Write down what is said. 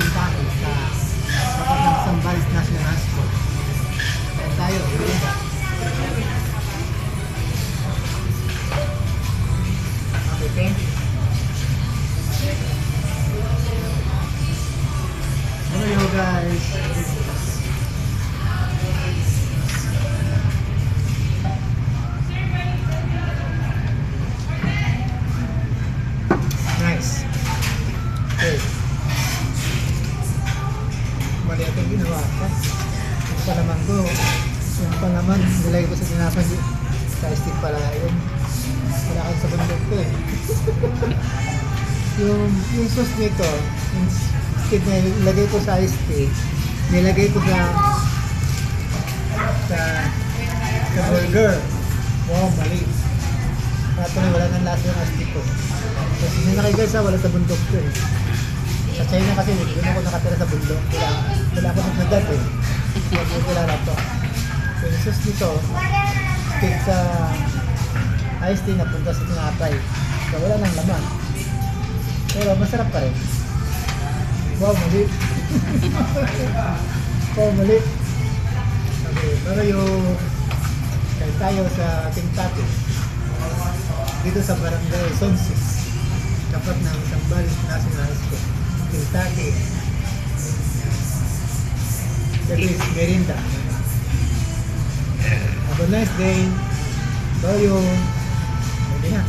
Kentucky sa tapat ng Zambales National High School. Kaya tayo, okay, thank you. Hello guys. Nice. Okay. Mali itong ginawa ko. Yung palaman ko, yung palaman, nilagay ko sa tinapay sa stick pala yun. Wala kayo sa bundok ko eh. yung sauce nito, instead na ilagay ko sa iced tea, nilagay ko sa burger. Wow, mali. Kaya tuloy wala nang lasa yung iced tea ko. Kasi sinakay guys wala sa bundok ko eh. Sa China kasi doon ako nakatira sa bundok. Wala ako sa dagat eh. Kaya ko kilala to. So yung sauce nito, stick sa iced tea na punta sa tinapay. So wala nang laman. Pero masarap pa rin. Wow, mali. Wow, mali. Okay, pero yung kahit tayo sa Kentucky, dito sa Barangay Sonsis, tapat ng Zambales National High School, Kentucky. That is Merinda. Have a nice day. Bye. Hindi na.